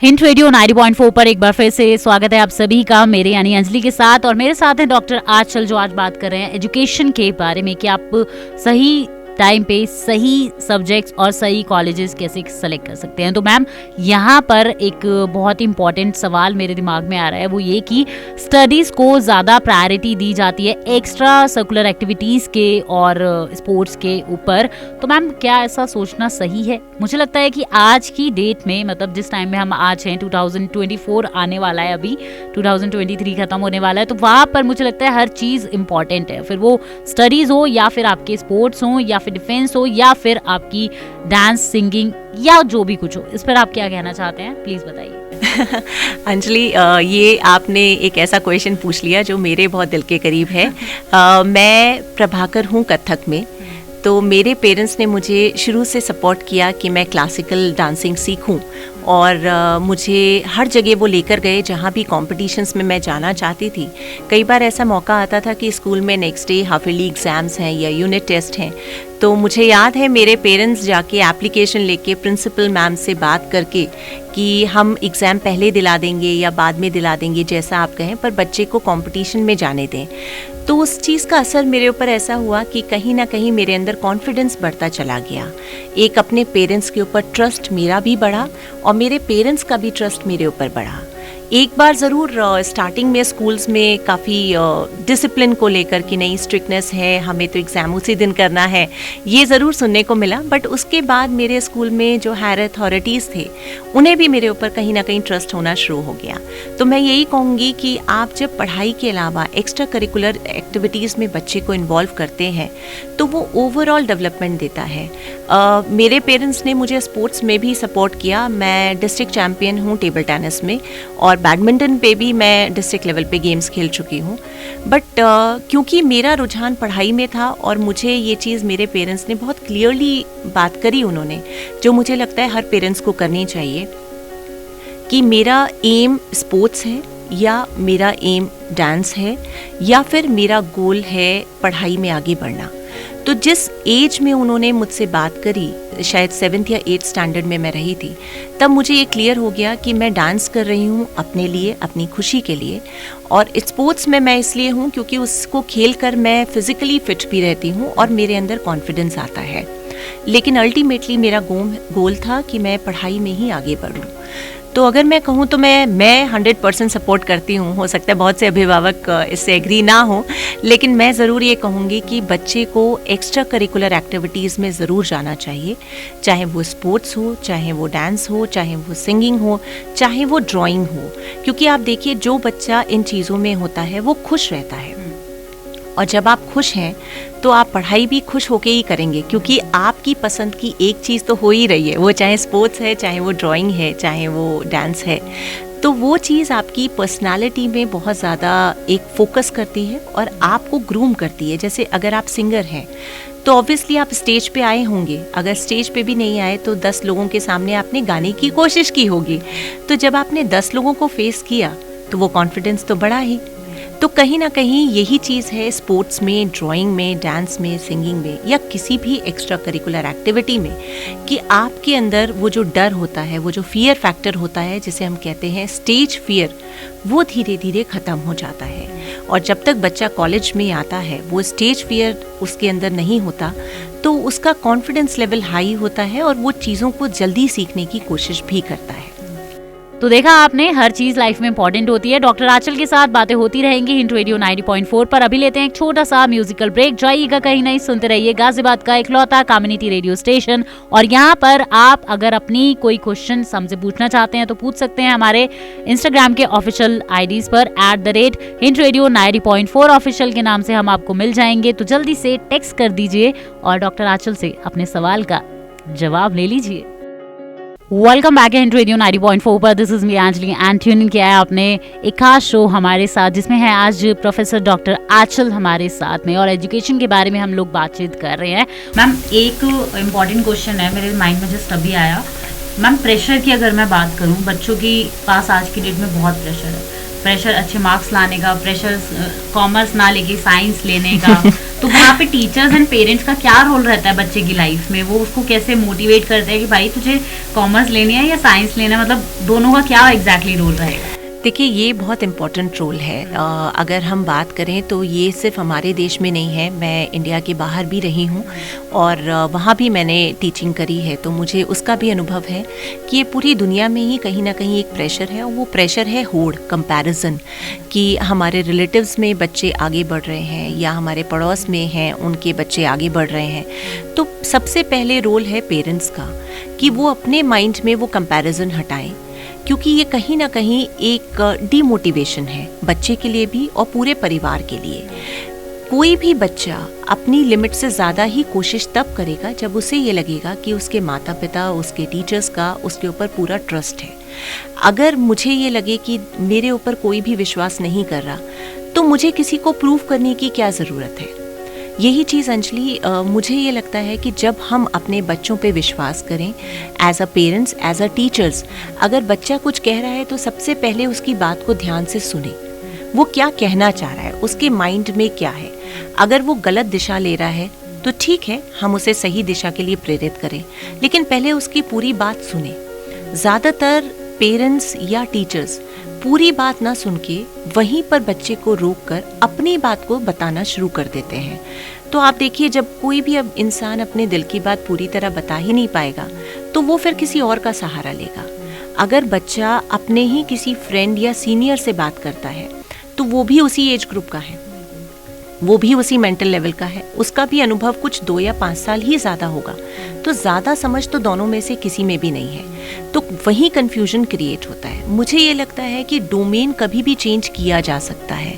हिंट रेडियो 90.4 पर एक बार फिर से स्वागत है आप सभी का, मेरे यानी अंजलि के साथ। और मेरे साथ है डॉक्टर आंचल, जो आज बात कर रहे हैं एजुकेशन के बारे में कि आप सही टाइम पे सही सब्जेक्ट्स और सही कॉलेजेस कैसे सेलेक्ट कर सकते हैं। तो मैम, यहाँ पर एक बहुत इंपॉर्टेंट सवाल मेरे दिमाग में आ रहा है, वो ये कि स्टडीज़ को ज़्यादा प्रायोरिटी दी जाती है एक्स्ट्रा सर्कुलर एक्टिविटीज़ के और स्पोर्ट्स के ऊपर। तो मैम, क्या ऐसा सोचना सही है? मुझे लगता है कि आज की डेट में, मतलब जिस टाइम में हम आज हैं, 2024 आने वाला है, अभी 2023 खत्म होने वाला है, तो वहाँ पर मुझे लगता है हर चीज़ इंपॉर्टेंट है। फिर वो स्टडीज़ हो या फिर आपके स्पोर्ट्स हो या फिर डिफेंस हो या फिर आपकी डांस, सिंगिंग या जो भी कुछ हो। इस पर आप क्या कहना चाहते हैं, प्लीज बताइए। अंजलि, ये आपने एक ऐसा क्वेश्चन पूछ लिया जो मेरे बहुत दिल के करीब है। मैं प्रभाकर हूँ कथक में, तो मेरे पेरेंट्स ने मुझे शुरू से सपोर्ट किया कि मैं क्लासिकल डांसिंग सीखूं, और मुझे हर जगह वो लेकर गए जहाँ भी कॉम्पिटिशन्स में मैं जाना चाहती थी। कई बार ऐसा मौका आता था कि स्कूल में next day half yearly exams हैं या यूनिट टेस्ट हैं, तो मुझे याद है मेरे पेरेंट्स जाके एप्लीकेशन लेके प्रिंसिपल मैम से बात करके कि हम एग्ज़ाम पहले दिला देंगे या बाद में दिला देंगे, जैसा आप कहें, पर बच्चे को कंपटीशन में जाने दें। तो उस चीज़ का असर मेरे ऊपर ऐसा हुआ कि कहीं ना कहीं मेरे अंदर कॉन्फिडेंस बढ़ता चला गया। एक अपने पेरेंट्स के ऊपर ट्रस्ट मेरा भी बढ़ा और मेरे पेरेंट्स का भी ट्रस्ट मेरे ऊपर बढ़ा। एक बार ज़रूर स्टार्टिंग में स्कूल्स में काफ़ी डिसिप्लिन को लेकर कि नहीं, स्ट्रिक्टनेस है, हमें तो एग्ज़ाम उसी दिन करना है, ये ज़रूर सुनने को मिला। बट उसके बाद मेरे स्कूल में जो हायर अथॉरिटीज़ थे, उन्हें भी मेरे ऊपर कहीं ना कहीं ट्रस्ट होना शुरू हो गया। तो मैं यही कहूँगी कि आप जब पढ़ाई के अलावा एक्स्ट्रा करिकुलर एक्टिविटीज़ में बच्चे को इन्वॉल्व करते हैं तो वो ओवरऑल डेवलपमेंट देता है। मेरे पेरेंट्स ने मुझे स्पोर्ट्स में भी सपोर्ट किया। मैं डिस्ट्रिक्ट चैम्पियन हूँ टेबल टेनिस में, और बैडमिंटन पे भी मैं डिस्ट्रिक्ट लेवल पे गेम्स खेल चुकी हूँ। बट क्योंकि मेरा रुझान पढ़ाई में था और मुझे ये चीज़ मेरे पेरेंट्स ने बहुत क्लियरली बात करी, उन्होंने, जो मुझे लगता है हर पेरेंट्स को करनी चाहिए, कि मेरा एम स्पोर्ट्स है या मेरा एम डांस है या फिर मेरा गोल है पढ़ाई में आगे बढ़ना। तो जिस एज में उन्होंने मुझसे बात करी, शायद 7th या 8th स्टैंडर्ड में मैं रही थी, तब मुझे ये क्लियर हो गया कि मैं डांस कर रही हूँ अपने लिए, अपनी खुशी के लिए। और स्पोर्ट्स में मैं इसलिए हूँ क्योंकि उसको खेल कर मैं फिज़िकली फिट भी रहती हूँ और मेरे अंदर कॉन्फिडेंस आता है। लेकिन अल्टीमेटली मेरा गोल था कि मैं पढ़ाई में ही आगे बढ़ूँ। तो अगर मैं कहूँ तो मैं 100% सपोर्ट करती हूँ। हो सकता है बहुत से अभिभावक इससे एग्री ना हो, लेकिन मैं ज़रूर ये कहूँगी कि बच्चे को एक्स्ट्रा करिकुलर एक्टिविटीज़ में ज़रूर जाना चाहिए, चाहे वो स्पोर्ट्स हो, चाहे वो डांस हो, चाहे वो सिंगिंग हो, चाहे वो ड्राइंग हो। क्योंकि आप देखिए, जो बच्चा इन चीज़ों में होता है वो खुश रहता है, और जब आप खुश हैं तो आप पढ़ाई भी खुश होके ही करेंगे, क्योंकि आपकी पसंद की एक चीज़ तो हो ही रही है, वो चाहे स्पोर्ट्स है, चाहे वो ड्राइंग है, चाहे वो डांस है। तो वो चीज़ आपकी पर्सनालिटी में बहुत ज़्यादा एक फोकस करती है और आपको ग्रूम करती है। जैसे अगर आप सिंगर हैं तो ऑब्वियसली आप स्टेज पे आए होंगे, अगर स्टेज पे भी नहीं आए तो 10 लोगों के सामने आपने गाने की कोशिश की होगी। तो जब आपने 10 लोगों को फेस किया तो वो कॉन्फिडेंस तो बढ़ा ही। तो कहीं ना कहीं यही चीज़ है स्पोर्ट्स में, ड्राइंग में, डांस में, सिंगिंग में या किसी भी एक्स्ट्रा करिकुलर एक्टिविटी में, कि आपके अंदर वो जो डर होता है, वो जो फियर फैक्टर होता है, जिसे हम कहते हैं स्टेज फियर, वो धीरे धीरे ख़त्म हो जाता है। और जब तक बच्चा कॉलेज में आता है वो स्टेज फियर उसके अंदर नहीं होता, तो उसका कॉन्फिडेंस लेवल हाई होता है और वो चीज़ों को जल्दी सीखने की कोशिश भी करता है। तो देखा आपने, हर चीज लाइफ में इंपॉर्टेंट होती है। डॉक्टर आंचल के साथ बातें होती रहेंगी हिंट रेडियो 90.4 पर। अभी लेते हैं एक छोटा सा म्यूजिकल ब्रेक। जाइएगा कहीं नहीं, सुनते रहिए गाजियाबाद का इकलौता कम्युनिटी रेडियो स्टेशन। और यहाँ पर आप अगर अपनी कोई क्वेश्चन हमसे पूछना चाहते हैं तो पूछ सकते हैं हमारे इंस्टाग्राम के ऑफिशियल आईडीज पर @हिंट रेडियो 90.4 ऑफिशियल के नाम से हम आपको मिल जाएंगे। तो जल्दी से टेक्स्ट कर दीजिए और डॉक्टर आंचल से अपने सवाल का जवाब ले लीजिए। वेलकम बैक हिंट रेडियो 90.4 पर। This is me Anjali and tuning किया है आपने एक खास शो हमारे साथ, जिसमें है आज प्रोफेसर डॉक्टर आंचल हमारे साथ में, और एजुकेशन के बारे में हम लोग बातचीत कर रहे हैं। मैम, एक इम्पॉर्टेंट क्वेश्चन है मेरे माइंड में जस्ट अभी आया। मैम, प्रेशर की अगर मैं बात करूं, बच्चों के पास आज की डेट में बहुत प्रेशर है। प्रेशर अच्छे मार्क्स लाने का, प्रेशर कॉमर्स ना लेके साइंस लेने का। तो वहाँ पे टीचर्स एंड पेरेंट्स का क्या रोल रहता है बच्चे की लाइफ में? वो उसको कैसे मोटिवेट करते हैं कि भाई तुझे कॉमर्स लेनी है या साइंस लेना है? मतलब दोनों का क्या एग्जैक्टली रोल रहेगा? देखिए, ये बहुत इम्पोर्टेंट रोल है। अगर हम बात करें तो ये सिर्फ हमारे देश में नहीं है, मैं इंडिया के बाहर भी रही हूँ और वहाँ भी मैंने टीचिंग करी है, तो मुझे उसका भी अनुभव है कि ये पूरी दुनिया में ही कहीं ना कहीं एक प्रेशर है, और वो प्रेशर है होड़, कंपैरिजन, कि हमारे रिलेटिव्स में बच्चे आगे बढ़ रहे हैं या हमारे पड़ोस में हैं उनके बच्चे आगे बढ़ रहे हैं। तो सबसे पहले रोल है पेरेंट्स का कि वो अपने माइंड में वो कंपैरिजन हटाएं, क्योंकि ये कहीं ना कहीं एक डीमोटिवेशन है बच्चे के लिए भी और पूरे परिवार के लिए। कोई भी बच्चा अपनी लिमिट से ज़्यादा ही कोशिश तब करेगा जब उसे ये लगेगा कि उसके माता पिता, उसके टीचर्स का उसके ऊपर पूरा ट्रस्ट है। अगर मुझे ये लगे कि मेरे ऊपर कोई भी विश्वास नहीं कर रहा, तो मुझे किसी को प्रूव करने की क्या ज़रूरत है? यही चीज़ अंजलि, मुझे ये लगता है कि जब हम अपने बच्चों पे विश्वास करें, as a parents, as a teachers, अगर बच्चा कुछ कह रहा है तो सबसे पहले उसकी बात को ध्यान से सुने। वो क्या कहना चाह रहा है, उसके माइंड में क्या है। अगर वो गलत दिशा ले रहा है तो ठीक है, हम उसे सही दिशा के लिए प्रेरित करें, लेकिन पहले उसकी पूरी बात सुने। ज़्यादातर पेरेंट्स या टीचर्स पूरी बात ना सुन के वहीं पर बच्चे को रोककर अपनी बात को बताना शुरू कर देते हैं। तो आप देखिए, जब कोई भी अब इंसान अपने दिल की बात पूरी तरह बता ही नहीं पाएगा तो वो फिर किसी और का सहारा लेगा। अगर बच्चा अपने ही किसी फ्रेंड या सीनियर से बात करता है तो वो भी उसी एज ग्रुप का है, वो भी उसी मेंटल लेवल का है, उसका भी अनुभव कुछ 2 या 5 साल ही ज़्यादा होगा, तो ज़्यादा समझ तो दोनों में से किसी में भी नहीं है। तो वहीं कन्फ्यूजन क्रिएट होता है। मुझे ये लगता है कि डोमेन कभी भी चेंज किया जा सकता है।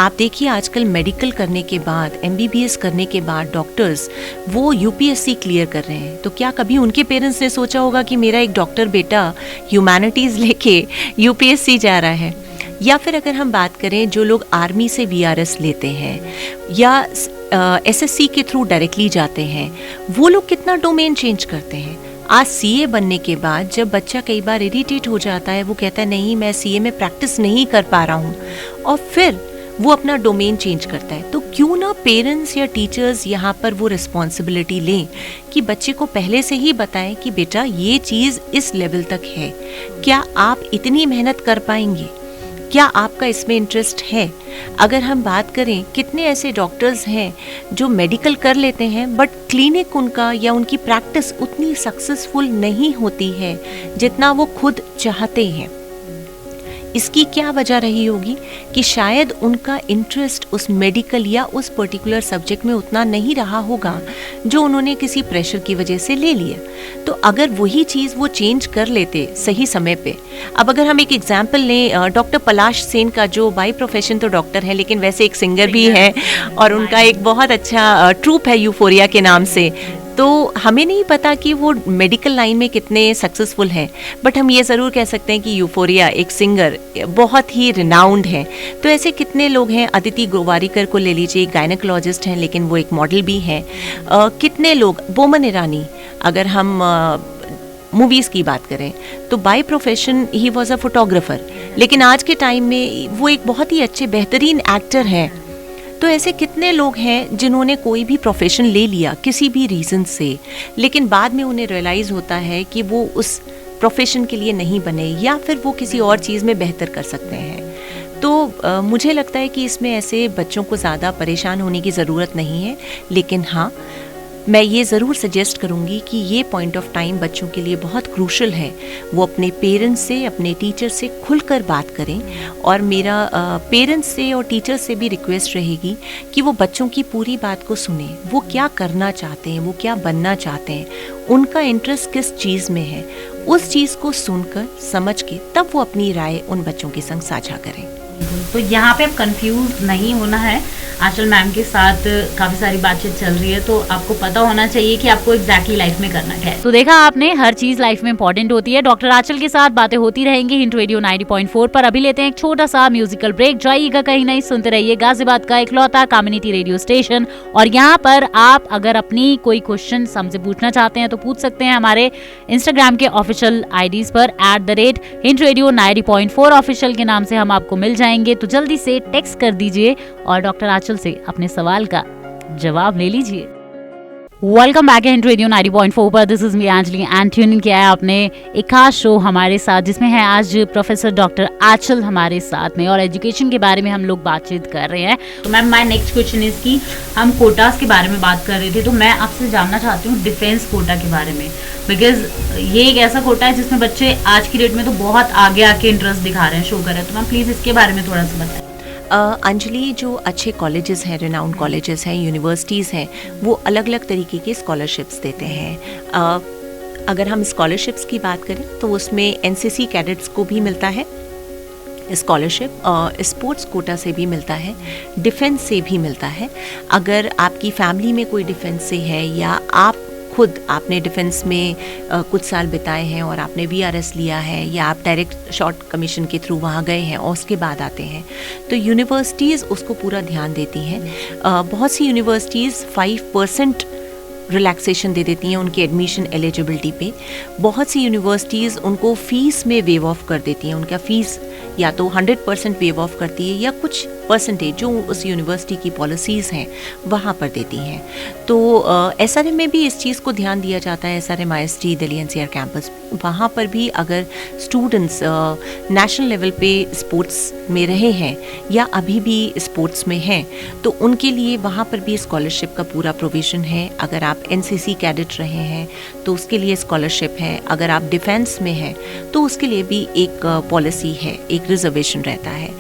आप देखिए, आजकल मेडिकल करने के बाद, MBBS करने के बाद डॉक्टर्स वो UPSC क्लियर कर रहे हैं। तो क्या कभी उनके पेरेंट्स ने सोचा होगा कि मेरा एक डॉक्टर बेटा ह्यूमैनिटीज़ लेके UPSC जा रहा है? या फिर अगर हम बात करें, जो लोग आर्मी से VRS लेते हैं या SSC के थ्रू डायरेक्टली जाते हैं, वो लोग कितना डोमेन चेंज करते हैं। आज CA बनने के बाद जब बच्चा कई बार इरिटेट हो जाता है, वो कहता है नहीं, मैं CA में प्रैक्टिस नहीं कर पा रहा हूँ, और फिर वो अपना डोमेन चेंज करता है। तो क्यों ना पेरेंट्स या टीचर्स यहाँ पर वो रिस्पॉन्सिबिलिटी लें कि बच्चे को पहले से ही बताएं कि बेटा ये चीज़ इस लेवल तक है, क्या आप इतनी मेहनत कर पाएंगे, क्या आपका इसमें इंटरेस्ट है। अगर हम बात करें, कितने ऐसे डॉक्टर्स हैं जो मेडिकल कर लेते हैं बट क्लिनिक उनका या उनकी प्रैक्टिस उतनी सक्सेसफुल नहीं होती है जितना वो खुद चाहते हैं। इसकी क्या वजह रही होगी कि शायद उनका इंटरेस्ट उस मेडिकल या उस पर्टिकुलर सब्जेक्ट में उतना नहीं रहा होगा जो उन्होंने किसी प्रेशर की वजह से ले लिया। तो अगर वही चीज़ वो चेंज कर लेते सही समय पे। अब अगर हम एक एग्जांपल लें, डॉक्टर पलाश सेन का, जो बाय प्रोफेशन तो डॉक्टर है लेकिन वैसे एक सिंगर भी है, और उनका एक बहुत अच्छा ट्रूप है यूफोरिया के नाम से। तो हमें नहीं पता कि वो मेडिकल लाइन में कितने सक्सेसफुल हैं, बट हम ये ज़रूर कह सकते हैं कि यूफोरिया एक सिंगर बहुत ही रिनाउंड है। तो ऐसे कितने लोग हैं, अदिति गोवारिकर को ले लीजिए, गायनेकोलॉजिस्ट हैं लेकिन वो एक मॉडल भी हैं। कितने लोग, बोमन ईरानी, अगर हम मूवीज़ की बात करें तो by profession he was a photographer, लेकिन आज के टाइम में वो एक बहुत ही अच्छे बेहतरीन एक्टर हैं। तो ऐसे कितने लोग हैं जिन्होंने कोई भी प्रोफेशन ले लिया किसी भी रीज़न से, लेकिन बाद में उन्हें रियलाइज़ होता है कि वो उस प्रोफेशन के लिए नहीं बने या फिर वो किसी और चीज़ में बेहतर कर सकते हैं। तो मुझे लगता है कि इसमें ऐसे बच्चों को ज़्यादा परेशान होने की ज़रूरत नहीं है, लेकिन हाँ, मैं ये ज़रूर सजेस्ट करूँगी कि ये पॉइंट ऑफ टाइम बच्चों के लिए बहुत क्रूशल है। वो अपने पेरेंट्स से, अपने टीचर से खुलकर बात करें, और मेरा पेरेंट्स से और टीचर से भी रिक्वेस्ट रहेगी कि वो बच्चों की पूरी बात को सुने। वो क्या करना चाहते हैं, वो क्या बनना चाहते हैं, उनका इंटरेस्ट किस चीज़ में है, उस चीज़ को सुनकर समझ के तब वो अपनी राय उन बच्चों के संग साझा करें। तो यहाँ पे अब कंफ्यूज नहीं होना है। आंचल मैम के साथ काफी सारी बातचीत चल रही है, तो आपको पता होना चाहिए कि आपको एग्जैक्टली लाइफ में करना क्या है। तो देखा आपने, हर चीज लाइफ में इंपॉर्टेंट होती है। डॉक्टर आंचल के साथ बातें होती रहेंगी हिंट रेडियो 90.4 पर। अभी लेते हैं एक छोटा सा म्यूजिकल ब्रेक। जाइएगा कहीं नहीं, सुनते रहिए गाजियाबाद का इकलौता कम्युनिटी रेडियो स्टेशन। और यहाँ पर आप अगर अपनी कोई क्वेश्चन हमसे पूछना चाहते हैं तो पूछ सकते हैं हमारे इंस्टाग्राम के ऑफिशियल आईडीज पर @हिंट रेडियो 90.4 ऑफिशियल के नाम से हम आपको मिल जाएंगे। तो जल्दी से टेक्स्ट कर दीजिए और डॉक्टर आंचल से अपने सवाल का जवाब ले लीजिए। वेलकम बैक हिंट रेडियो 90.4 पर। This is me Anjali and tuning किया है आपने एक खास शो हमारे साथ, जिसमें है आज प्रोफेसर डॉक्टर आंचल हमारे साथ में, और एजुकेशन के बारे में हम लोग बातचीत कर रहे हैं। तो ma'am, my next question is कि हम कोटास के बारे में बात कर रहे थे, तो मैं आपसे जानना चाहती हूँ डिफेंस कोटा के बारे में, बिकॉज ये एक ऐसा कोटा है जिसमें बच्चे आज की डेट में तो बहुत आगे आके इंटरेस्ट दिखा रहे हैं, शो कर रहे हैं। तो मैम प्लीज इसके बारे में थोड़ा सा बताएं। अंजलि, जो अच्छे कॉलेजेस हैं, रिनाउंड कॉलेजेस हैं, यूनिवर्सिटीज़ हैं, वो अलग अलग तरीके के स्कॉलरशिप्स देते हैं। अगर हम स्कॉलरशिप्स की बात करें तो उसमें एनसीसी कैडेट्स को भी मिलता है स्कॉलरशिप, स्पोर्ट्स कोटा से भी मिलता है, डिफेंस से भी मिलता है। अगर आपकी फैमिली में कोई डिफेंस से है, या आप खुद आपने डिफेंस में कुछ साल बिताए हैं और आपने VRS लिया है, या आप डायरेक्ट शॉर्ट कमीशन के थ्रू वहाँ गए हैं और उसके बाद आते हैं, तो यूनिवर्सिटीज़ उसको पूरा ध्यान देती हैं। बहुत सी यूनिवर्सिटीज़ 5% रिलैक्सेशन दे देती हैं उनके एडमिशन एलिजिबिलिटी पे। बहुत सी यूनिवर्सिटीज़ उनको फ़ीस में वेव ऑफ कर देती हैं। उनका फ़ीस या तो 100% वेव ऑफ करती है, या कुछ परसेंटेज जो उस यूनिवर्सिटी की पॉलिसीज़ हैं वहाँ पर देती हैं। तो SRM में भी इस चीज़ को ध्यान दिया जाता है। SRM IST Delhi NCR campus, वहाँ पर भी अगर स्टूडेंट्स नेशनल लेवल पे स्पोर्ट्स में रहे हैं या अभी भी स्पोर्ट्स में हैं, तो उनके लिए वहाँ पर भी स्कॉलरशिप का पूरा प्रोविज़न है। अगर आप NCC कैडेट रहे हैं तो उसके लिए स्कॉलरशिप है। अगर आप डिफेंस में हैं तो उसके लिए भी एक पॉलिसी है, एक रिजर्वेशन रहता है।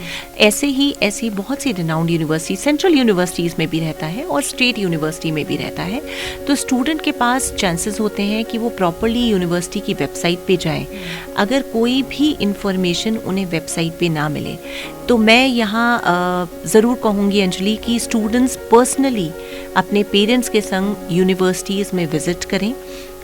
ऐसी बहुत सी रिनाउंड यूनिवर्सिटी, सेंट्रल यूनिवर्सिटीज़ में भी रहता है और स्टेट यूनिवर्सिटी में भी रहता है। तो स्टूडेंट के पास चांसेस होते हैं कि वो प्रॉपरली यूनिवर्सिटी की वेबसाइट पे जाएं। अगर कोई भी इंफॉर्मेशन उन्हें वेबसाइट पे ना मिले, तो मैं यहाँ ज़रूर कहूँगी अंजलि कि स्टूडेंट्स पर्सनली अपने पेरेंट्स के संग यूनिवर्सिटीज़ में विज़िट करें,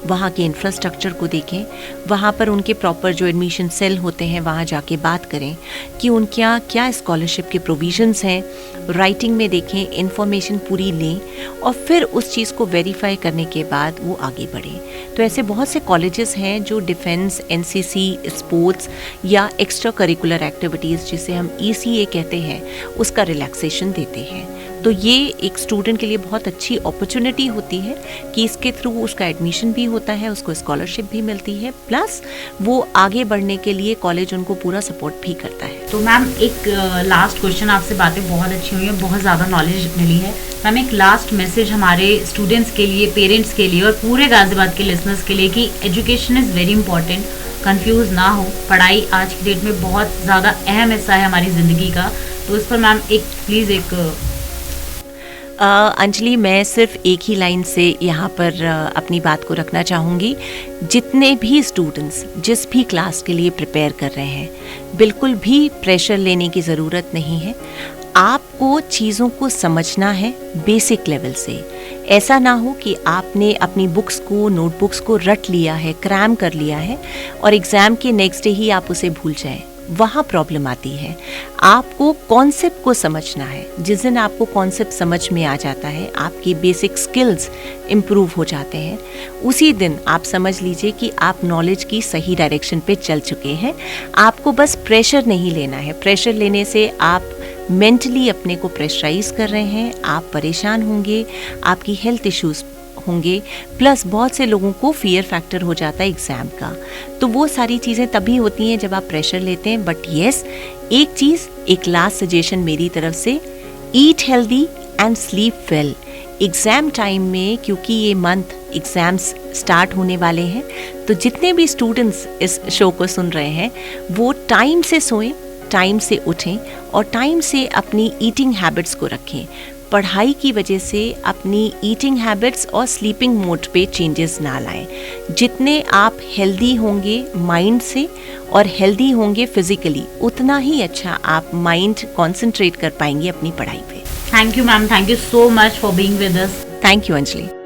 वहाँ के इंफ्रास्ट्रक्चर को देखें, वहाँ पर उनके प्रॉपर जो एडमिशन सेल होते हैं वहाँ जाके बात करें कि उनके यहाँ क्या स्कॉलरशिप के प्रोविजंस हैं, राइटिंग में देखें, इन्फॉर्मेशन पूरी लें, और फिर उस चीज़ को वेरीफाई करने के बाद वो आगे बढ़ें। तो ऐसे बहुत से कॉलेजेस हैं जो डिफेंस, NCC, स्पोर्ट्स या एक्स्ट्रा करिकुलर एक्टिविटीज़, जिसे हम ECA कहते हैं, उसका रिलैक्सेशन देते हैं। तो ये एक स्टूडेंट के लिए बहुत अच्छी अपॉर्चुनिटी होती है कि इसके थ्रू उसका एडमिशन भी होता है, उसको स्कॉलरशिप भी मिलती है, प्लस वो आगे बढ़ने के लिए कॉलेज उनको पूरा सपोर्ट भी करता है। तो मैम एक लास्ट क्वेश्चन, आपसे बातें बहुत अच्छी हुई हैं, बहुत ज़्यादा नॉलेज मिली है। मैम एक लास्ट मैसेज हमारे स्टूडेंट्स के लिए, पेरेंट्स के लिए और पूरे गाजियाबाद के लिसनर्स के लिए कि education is very important, confuse ना हो। पढ़ाई आज की डेट में बहुत ज़्यादा अहम हिस्सा है हमारी ज़िंदगी का। तो इस पर मैम एक प्लीज़ एक अंजलि, मैं सिर्फ एक ही लाइन से यहाँ पर अपनी बात को रखना चाहूँगी। जितने भी स्टूडेंट्स जिस भी क्लास के लिए प्रिपेयर कर रहे हैं, बिल्कुल भी प्रेशर लेने की ज़रूरत नहीं है। आपको चीज़ों को समझना है बेसिक लेवल से। ऐसा ना हो कि आपने अपनी बुक्स को, नोटबुक्स को रट लिया है, क्रैम कर लिया है और एग्ज़ाम के नेक्स्ट डे ही आप उसे भूल जाएं। वहाँ प्रॉब्लम आती है। आपको कॉन्सेप्ट को समझना है। जिस दिन आपको कॉन्सेप्ट समझ में आ जाता है, आपकी बेसिक स्किल्स इम्प्रूव हो जाते हैं, उसी दिन आप समझ लीजिए कि आप नॉलेज की सही डायरेक्शन पे चल चुके हैं। आपको बस प्रेशर नहीं लेना है। प्रेशर लेने से आप मेंटली अपने को प्रेशराइज कर रहे हैं, आप परेशान होंगे, आपकी हेल्थ इश्यूज होंगे, प्लस बहुत से लोगों को फियर फैक्टर हो जाता है एग्ज़ाम का। तो वो सारी चीज़ें तभी होती हैं जब आप प्रेशर लेते हैं। बट येस, एक चीज़, एक लास्ट सजेशन मेरी तरफ से, eat healthy and sleep well. Exam time में, क्योंकि ये मंथ एग्ज़ाम्स स्टार्ट होने वाले हैं, तो जितने भी स्टूडेंट्स इस शो को सुन रहे हैं वो टाइम से सोएं, टाइम से उठें और टाइम से अपनी ईटिंग हैबिट्स को रखें। पढ़ाई की वजह से अपनी ईटिंग हैबिट्स और स्लीपिंग मोड पे चेंजेस ना लाएं। जितने आप हेल्दी होंगे माइंड से और हेल्दी होंगे फिजिकली, उतना ही अच्छा आप माइंड कंसंट्रेट कर पाएंगे अपनी पढ़ाई पे। Thank you ma'am, thank you so much for being with us. Thank you Anjali.